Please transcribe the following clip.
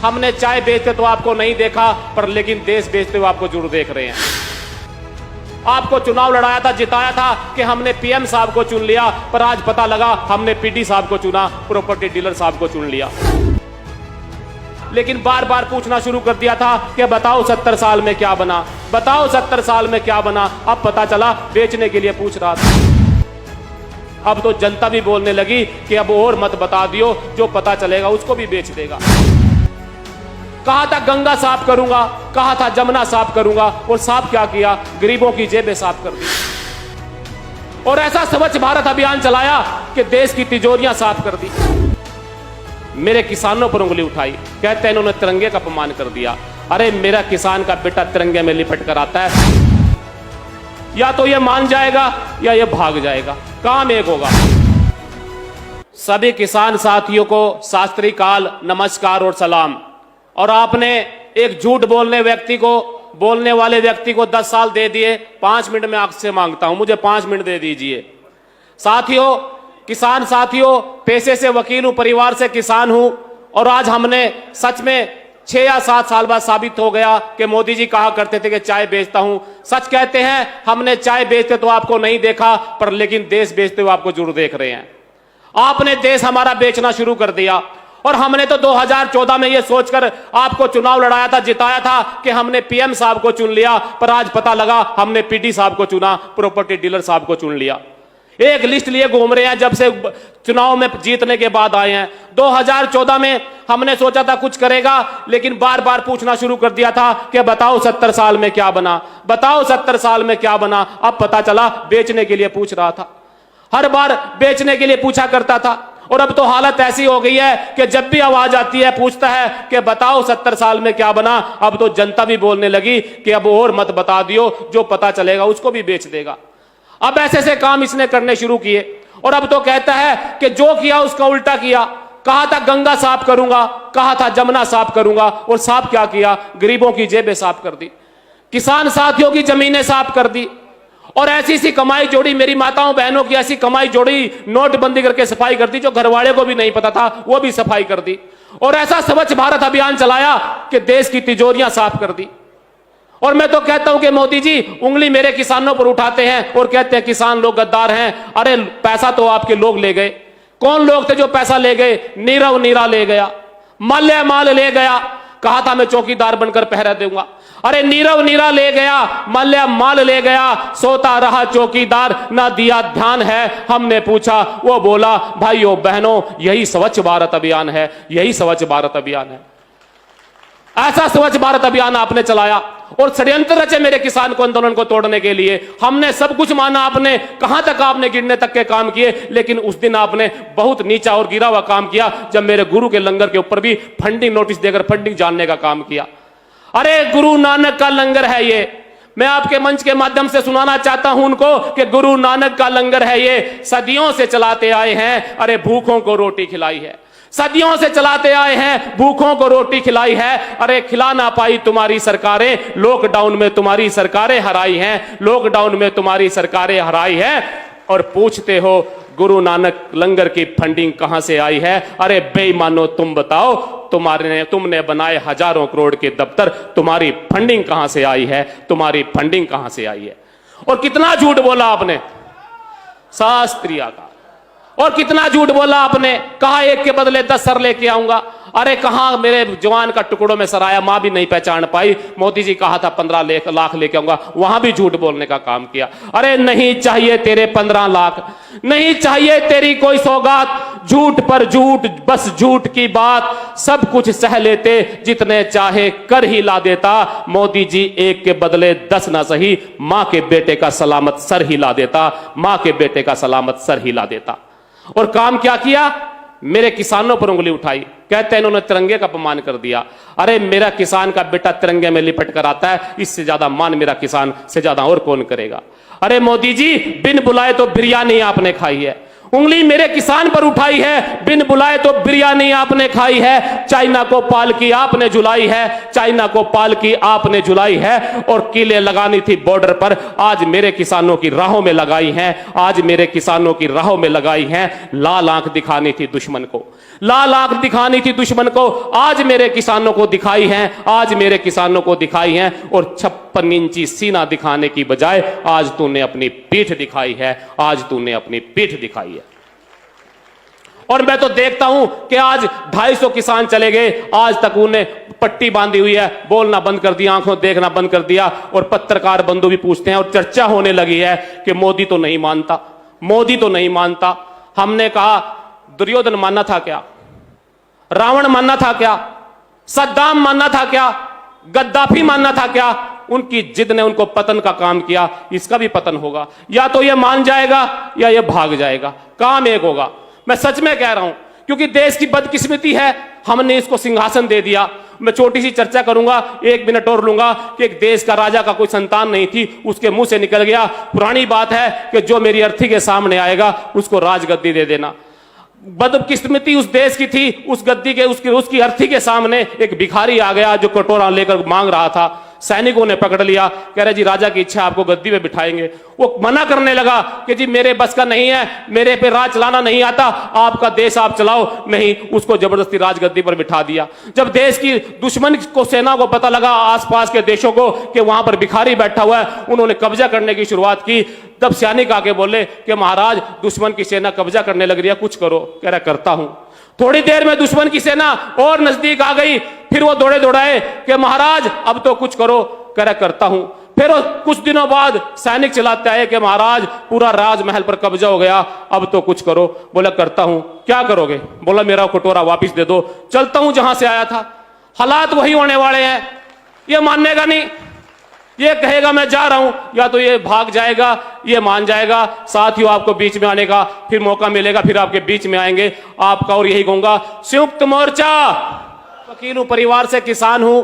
हमने चाय बेचते तो आपको नहीं देखा, पर लेकिन देश बेचते हुए आपको जरूर देख रहे हैं। आपको चुनाव लड़ाया था, जिताया था कि हमने पीएम साहब को चुन लिया, पर आज पता लगा हमने पीडी साहब को चुना, प्रॉपर्टी डीलर साहब को चुन लिया। लेकिन बार बार पूछना शुरू कर दिया था कि बताओ 70 साल में क्या बना, बताओ 70 साल में क्या बना। अब पता चला बेचने के लिए पूछ रहा था। अब तो जनता भी बोलने लगी कि अब और मत बता दियो, जो पता चलेगा उसको भी बेच देगा। कहा था गंगा साफ करूंगा, कहा था जमुना साफ करूंगा, और साफ क्या किया? गरीबों की जेबें साफ कर दी। और ऐसा स्वच्छ भारत अभियान चलाया कि देश की तिजोरियां साफ कर दी। मेरे किसानों पर उंगली उठाई, कहते हैं इन्होंने तिरंगे का अपमान कर दिया। अरे मेरा किसान का बेटा तिरंगे में लिपट कर आता है, या तो ये मान जाएगा या ये भाग जाएगा, काम एक होगा। सभी किसान साथियों को शास्त्री काल नमस्कार और सलाम। और आपने एक झूठ बोलने वाले व्यक्ति को 10 साल दे दिए। 5 मिनट में आपसे मांगता हूं, मुझे 5 मिनट दे दीजिए। साथियों, किसान साथियों, पेशे से वकील हूं, परिवार से किसान हूं, और आज हमने सच में 6 या 7 साल बाद साबित हो गया कि मोदी जी कहा करते थे कि चाय बेचता हूं। सच कहते हैं, हमने चाय बेचते तो आपको नहीं देखा, पर लेकिन देश बेचते हुए आपको जरूर देख रहे हैं। आपने देश हमारा बेचना शुरू कर दिया। और हमने तो 2014 में यह सोचकर आपको चुनाव लड़ाया था, जिताया था कि हमने पीएम साहब को चुन लिया, पर आज पता लगा हमने पीडी साहब को चुना, प्रॉपर्टी डीलर साहब को चुन लिया। एक लिस्ट लिए घूम रहे हैं जब से चुनाव में जीतने के बाद आए हैं। 2014 में हमने सोचा था कुछ करेगा, लेकिन बार बार पूछना शुरू कर दिया था कि बताओ 70 साल में क्या बना, बताओ 70 साल में क्या बना। अब पता चला बेचने के लिए पूछ रहा था, हर बार बेचने के लिए पूछा करता था। और अब तो हालत ऐसी हो गई है कि जब भी आवाज आती है पूछता है कि बताओ 70 साल में क्या बना। अब तो जनता भी बोलने लगी कि अब और मत बता दियो, जो पता चलेगा उसको भी बेच देगा। अब ऐसे काम इसने करने शुरू किए, और अब तो कहता है कि जो किया उसका उल्टा किया। कहा था गंगा साफ करूंगा, कहा था जमुना साफ करूंगा, और साफ क्या किया? गरीबों की जेबें साफ कर दी, किसान साथियों की जमीनें साफ कर दी। और ऐसी सी कमाई जोड़ी, मेरी माताओं बहनों की ऐसी कमाई जोड़ी, नोटबंदी करके सफाई कर दी, जो घरवाले को भी नहीं पता था वो भी सफाई कर दी। और ऐसा स्वच्छ भारत अभियान चलाया कि देश की तिजोरियां साफ कर दी। और मैं तो कहता हूं कि मोदी जी उंगली मेरे किसानों पर उठाते हैं और कहते हैं किसान लोग गद्दार हैं। अरे पैसा तो आपके लोग ले गए। कौन लोग थे जो पैसा ले गए? नीरव नीरा ले गया, माल्या माल ले गया, कहा था मैं चौकीदार बनकर पहरा दूंगा। अरे नीरव नीरा ले गया, माल्या माल ले गया, सोता रहा चौकीदार, ना दिया ध्यान है। हमने पूछा, वो बोला भाइयों बहनों यही स्वच्छ भारत अभियान है, यही स्वच्छ भारत अभियान है। ऐसा स्वच्छ भारत अभियान आपने चलाया और षड्यंत्र रचे मेरे किसान को, आंदोलन को तोड़ने के लिए। हमने सब कुछ माना, आपने कहां तक आपने गिरने तक के काम किए, लेकिन उस दिन आपने बहुत नीचा और गिरा हुआ काम किया जब मेरे गुरु के लंगर के ऊपर भी फंडिंग नोटिस देकर फंडिंग जानने का काम किया। अरे गुरु नानक का लंगर है ये, मैं आपके मंच के माध्यम से सुनाना चाहता हूं उनको कि गुरु नानक का लंगर है ये, सदियों से चलाते आए हैं। अरे भूखों को रोटी खिलाई है, सदियों से चलाते आए हैं, भूखों को रोटी खिलाई है। अरे खिला ना पाई तुम्हारी सरकारें, लॉकडाउन में तुम्हारी सरकारें हराई हैं, लॉकडाउन में तुम्हारी सरकारें हराई हैं। और पूछते हो गुरु नानक लंगर की फंडिंग कहां से आई है? अरे बेईमानो तुम बताओ, तुमने बनाए हजारों करोड़ के दफ्तर, तुम्हारी फंडिंग कहां से आई है? तुम्हारी फंडिंग कहां से आई है? और कितना झूठ बोला आपने शास्त्रीय का, और कितना झूठ बोला आपने। कहा 1 के बदले 10 सर लेके आऊंगा। अरे कहां मेरे जवान का टुकड़ों में सर आया, मां भी नहीं पहचान पाई। मोदी जी कहा था 15 लाख लेके आऊंगा, वहां भी झूठ बोलने का काम किया। अरे नहीं चाहिए तेरे 15 लाख, नहीं चाहिए तेरी कोई सौगात, झूठ पर झूठ, बस झूठ की बात, सब कुछ सह लेते, जितने चाहे कर ही ला देता। मोदी जी 1 के बदले 10 ना सही, मां के बेटे का सलामत सर ही ला देता, मां के बेटे का सलामत सर ही ला देता। और काम क्या किया? मेरे किसानों पर उंगली उठाई, कहते हैं इन्होंने तिरंगे का अपमान कर दिया। अरे मेरा किसान का बेटा तिरंगे में लिपट कर आता है, इससे ज्यादा मान मेरा किसान से ज्यादा और कौन करेगा। अरे मोदी जी बिन बुलाए तो बिरयानी आपने खाई है, उंगली मेरे किसान पर उठाई है, बिन बुलाए तो बिरयानी आपने खाई है। चाइना को पाल की आपने झुलाई है, चाइना को पाल की आपने झुलाई है। और किले लगानी थी बॉर्डर पर, आज मेरे किसानों की राहों में लगाई हैं, आज मेरे किसानों की राहों में लगाई हैं। लाल आंख दिखानी थी दुश्मन को, लाल आंख दिखानी थी दुश्मन को, आज मेरे किसानों को दिखाई है, आज मेरे किसानों को दिखाई है। और 56 इंची सीना दिखाने की बजाय आज तूने अपनी पीठ दिखाई है, आज तूने अपनी पीठ दिखाई है। और मैं तो देखता हूं कि आज 250 किसान चले गए, आज तक उन्हें पट्टी बांधी हुई है, बोलना बंद कर दिया, आंखों देखना बंद कर दिया। और पत्रकार बंधु भी पूछते हैं और चर्चा होने लगी है कि मोदी तो नहीं मानता, मोदी तो नहीं मानता। हमने कहा दुर्योधन मानना था क्या, रावण मानना था क्या, सद्दाम मानना था क्या, गद्दाफी मानना था क्या? उनकी जिद ने उनको पतन का काम किया, इसका भी पतन होगा। या तो यह मान जाएगा या यह भाग जाएगा, काम एक होगा। मैं सच में कह रहा हूं, क्योंकि देश की बदकिस्मती है, हमने इसको सिंहासन दे दिया। मैं छोटी सी चर्चा करूंगा, 1 मिनट और लूंगा, कि एक देश का राजा का कोई संतान नहीं थी, उसके मुंह से निकल गया, पुरानी बात है कि जो मेरी अर्थी के सामने आएगा उसको राजगद्दी दे देना। बदकिस्मती उस देश की थी, उस गद्दी के उसकी अर्थी के सामने एक भिखारी आ गया जो कटोरा लेकर मांग रहा था। सैनिकों ने पकड़ लिया, कह रहे जी राजा की इच्छा, आपको गद्दी पे बिठाएंगे। वो मना करने लगा कि जी मेरे बस का नहीं है, मेरे पे राज चलाना नहीं आता, आपका देश आप चलाओ। नहीं, उसको जबरदस्ती राजगद्दी पर बिठा दिया। जब देश की दुश्मन को, सेना को पता लगा, आसपास के देशों को, कि वहां पर भिखारी बैठा हुआ है, उन्होंने कब्जा करने की शुरुआत की। तब सैनिक आके बोले कि महाराज दुश्मन की सेना कब्जा करने लग रही है, कुछ करो। कह रहा करता हूं। थोड़ी देर में दुश्मन की सेना और नजदीक आ गई, फिर वो दौड़े दौड़ाए कि महाराज अब तो कुछ करो। कह रहा करता हूं। फिर कुछ दिनों बाद सैनिक चलाते आए कि महाराज पूरा राजमहल पर कब्जा हो गया, अब तो कुछ करो। बोला करता हूं। क्या करोगे? बोला मेरा कटोरा वापस दे दो, चलता हूं जहां से आया था। हालात वही होने वाले हैं, ये मानेगा नहीं, ये कहेगा मैं जा रहा हूं, या तो ये भाग जाएगा, ये मान जाएगा। साथियों, आपको बीच में आने का फिर मौका मिलेगा, फिर आपके बीच में आएंगे आपका। और यही कहूंगा, संयुक्त मोर्चा, वकील हूं, परिवार से किसान हूं,